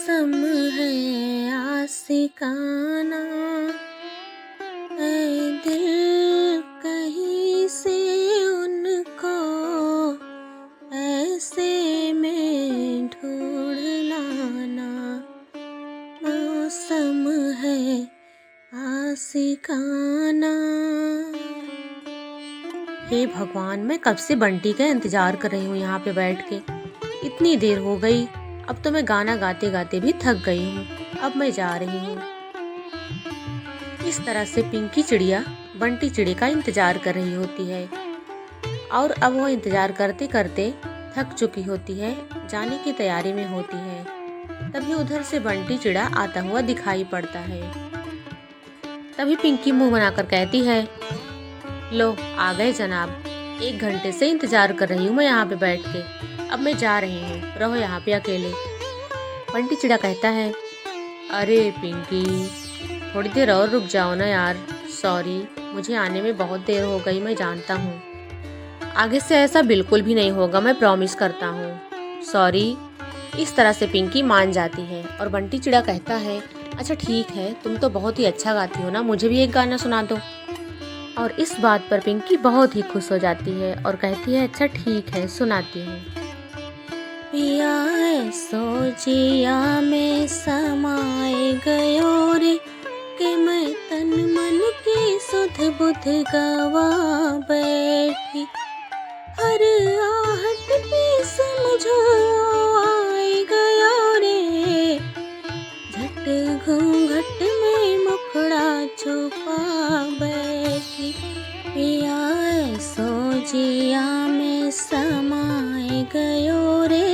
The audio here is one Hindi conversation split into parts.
मौसम है आशिकाना, ऐ दिल कहीं से उनको ऐसे में ढूंढ लाना। मौसम है आशिकाना। हे भगवान, मैं कब से बंटी का इंतजार कर रही हूँ यहाँ पे बैठ के। इतनी देर हो गई, अब तो मैं गाना गाते गाते भी थक गई हूँ। अब मैं जा रही हूँ। इस तरह से पिंकी चिड़िया बंटी चिड़ी का इंतजार कर रही होती है और अब वो इंतजार करते करते थक चुकी होती है, जाने की तैयारी में होती है। तभी उधर से बंटी चिड़ा आता हुआ दिखाई पड़ता है। तभी पिंकी मुंह बनाकर कहती है, लो आ गए जनाब, 1 घंटे से इंतजार कर रही हूँ मैं यहाँ पे बैठ के। अब मैं जा रही हूँ, रहो यहाँ पे अकेले। बंटी चिड़ा कहता है, अरे पिंकी, थोड़ी देर और रुक जाओ ना यार। सॉरी, मुझे आने में बहुत देर हो गई, मैं जानता हूँ। आगे से ऐसा बिल्कुल भी नहीं होगा, मैं प्रॉमिस करता हूँ। सॉरी। इस तरह से पिंकी मान जाती है और बंटी चिड़ा कहता है, अच्छा ठीक है, तुम तो बहुत ही अच्छा गाती हो ना, मुझे भी एक गाना सुना दो। और इस बात पर पिंकी बहुत ही खुश हो जाती है और कहती है, अच्छा ठीक है, सुनाती हूँ। पिया सोचिया में समाए गयो रे, कि मैं तन मन की सुध बुध गवा बैठी। हर आहट पे समझो आए गयो रे, झट घूंघट में मुखड़ा छुपा बैठी। पिया सोचिया में समाए गयो रे।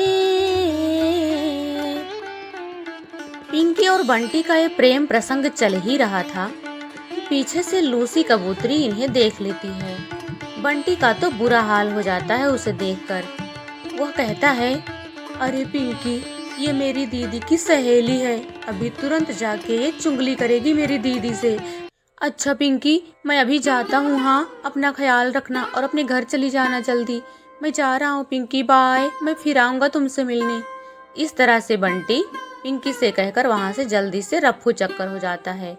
पिंकी और बंटी का ये प्रेम प्रसंग चल ही रहा था कि पीछे से लूसी कबूतरी इन्हें देख लेती है। बंटी का तो बुरा हाल हो जाता है उसे देखकर। वह कहता है, अरे पिंकी, ये मेरी दीदी की सहेली है, अभी तुरंत जाके ये चुगली करेगी मेरी दीदी से। अच्छा पिंकी, मैं अभी जाता हूँ, हाँ अपना ख्याल रखना और अपने घर चली जाना जल्दी। मैं जा रहा हूँ पिंकी, बाय, मैं फिर आऊँगा तुमसे मिलने। इस तरह से बंटी पिंकी से कहकर वहाँ से जल्दी से रफू चक्कर हो जाता है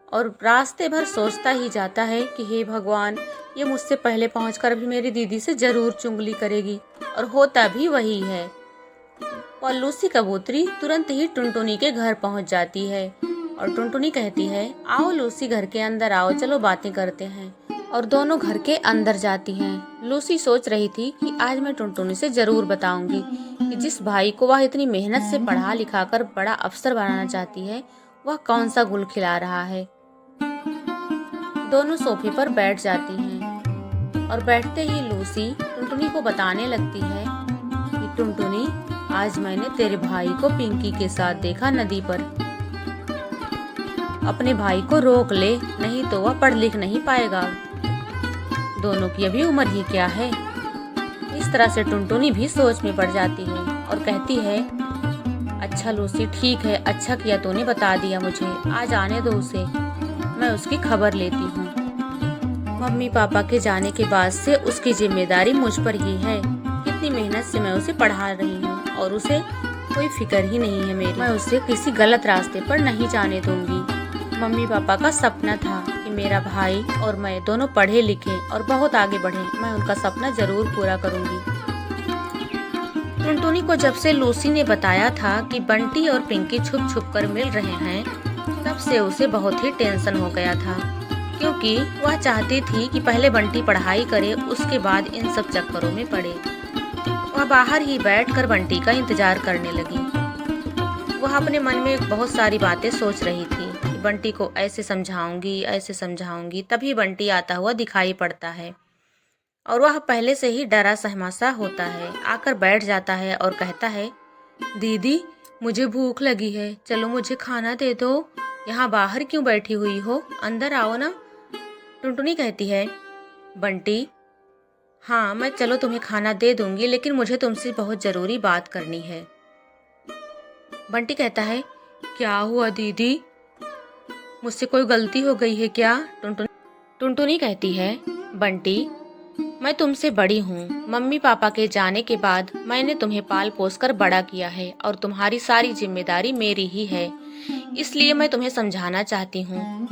और रास्ते भर सोचता ही जाता है कि हे भगवान, ये मुझसे पहले पहुँचकर भी मेरी दीदी से जरूर चुगली करेगी। और होता भी वही है। और लूसी कबूतरी तुरंत ही टुनटुनी के घर पहुँच जाती है और टुनटुनी कहती है, आओ लूसी, घर के अंदर आओ, चलो बातें करते हैं। और दोनों घर के अंदर जाती हैं। लूसी सोच रही थी कि आज मैं टुनटुनी से जरूर बताऊंगी कि जिस भाई को वह इतनी मेहनत से पढ़ा लिखा कर बड़ा अफसर बनाना चाहती है, वह कौन सा गुल खिला रहा है। दोनों सोफे पर बैठ जाती हैं और बैठते ही लूसी टुनटुनी को बताने लगती है कि टुनटुनी, आज मैंने तेरे भाई को पिंकी के साथ देखा नदी पर। अपने भाई को रोक ले, नहीं तो वह पढ़ लिख नहीं पाएगा। दोनों की अभी उम्र ही क्या है। इस तरह से टुनटुनी भी सोच में पड़ जाती है और कहती है, अच्छा लूसी, ठीक है, अच्छा किया तूने बता दिया मुझे, आज आने दो उसे, मैं उसकी खबर लेती हूँ। मम्मी पापा के जाने के बाद से उसकी जिम्मेदारी मुझ पर ही है। कितनी मेहनत से मैं उसे पढ़ा रही हूँ और उसे कोई फिक्र ही नहीं है मेरी। मैं उसे किसी गलत रास्ते पर नहीं जाने दूंगी। मम्मी पापा का सपना था कि मेरा भाई और मैं दोनों पढ़े लिखे और बहुत आगे बढ़े। मैं उनका सपना जरूर पूरा करूंगी। टुनटुनी को जब से लूसी ने बताया था कि बंटी और पिंकी छुप छुप कर मिल रहे हैं, तब से उसे बहुत ही टेंशन हो गया था, क्योंकि वह चाहती थी कि पहले बंटी पढ़ाई करे, उसके बाद इन सब चक्करों में पड़े। वह बाहर ही बैठकर बंटी का इंतजार करने लगी। वह अपने मन में बहुत सारी बातें सोच रही थी कि बंटी को ऐसे समझाऊंगी। तभी बंटी आता हुआ दिखाई पड़ता है और वह पहले से ही डरा सहमा सा होता है। आकर बैठ जाता है और कहता है, दीदी, मुझे भूख लगी है, चलो मुझे खाना दे दो। यहाँ बाहर क्यों बैठी हुई हो, अंदर आओ ना। टुनटुनी कहती है, बंटी, हाँ मैं चलो तुम्हें खाना दे दूंगी, लेकिन मुझे तुमसे बहुत जरूरी बात करनी है। बंटी कहता है, क्या हुआ दीदी, मुझसे कोई गलती हो गई है क्या? टुनटुनी कहती है, बंटी, मैं तुमसे बड़ी हूँ। मम्मी पापा के जाने के बाद मैंने तुम्हें पाल पोस कर बड़ा किया है और तुम्हारी सारी जिम्मेदारी मेरी ही है। इसलिए मैं तुम्हें समझाना चाहती हूँ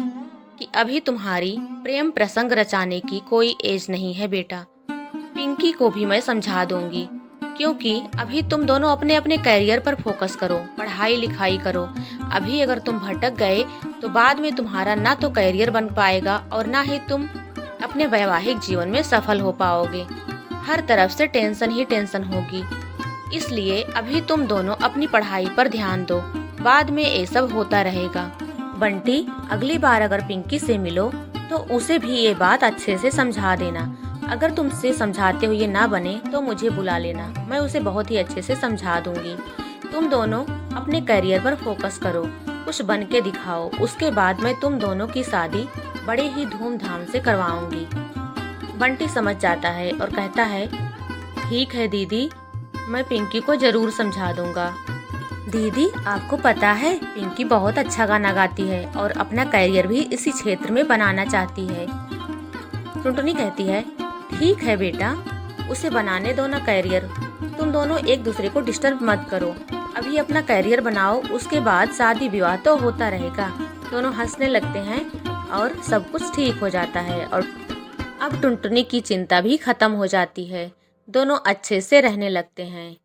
कि अभी तुम्हारी प्रेम प्रसंग रचाने की कोई एज नहीं है बेटा। पिंकी को भी मैं समझा दूंगी, क्योंकि अभी तुम दोनों अपने अपने करियर पर फोकस करो, पढ़ाई लिखाई करो। अभी अगर तुम भटक गए तो बाद में तुम्हारा ना तो करियर बन पाएगा और ना ही तुम अपने वैवाहिक जीवन में सफल हो पाओगे। हर तरफ से टेंशन ही टेंशन होगी। इसलिए अभी तुम दोनों अपनी पढ़ाई पर ध्यान दो, बाद में ये सब होता रहेगा। बंटी, अगली बार अगर पिंकी से मिलो तो उसे भी ये बात अच्छे से समझा देना। अगर तुमसे समझाते हुए ना बने तो मुझे बुला लेना, मैं उसे बहुत ही अच्छे से समझा दूंगी। तुम दोनों अपने करियर पर फोकस करो, कुछ बन के दिखाओ, उसके बाद मैं तुम दोनों की शादी बड़े ही धूमधाम से करवाऊंगी। बंटी समझ जाता है और कहता है, ठीक है दीदी, मैं पिंकी को जरूर समझा दूंगा। दीदी, आपको पता है पिंकी बहुत अच्छा गाना गाती है और अपना करियर भी इसी क्षेत्र में बनाना चाहती है। टुनटुनी कहती है, ठीक है बेटा, उसे बनाने दो ना करियर। तुम दोनों एक दूसरे को डिस्टर्ब मत करो, अभी अपना करियर बनाओ, उसके बाद शादी विवाह तो होता रहेगा। दोनों हंसने लगते हैं और सब कुछ ठीक हो जाता है और अब टुनटुनी की चिंता भी खत्म हो जाती है। दोनों अच्छे से रहने लगते हैं।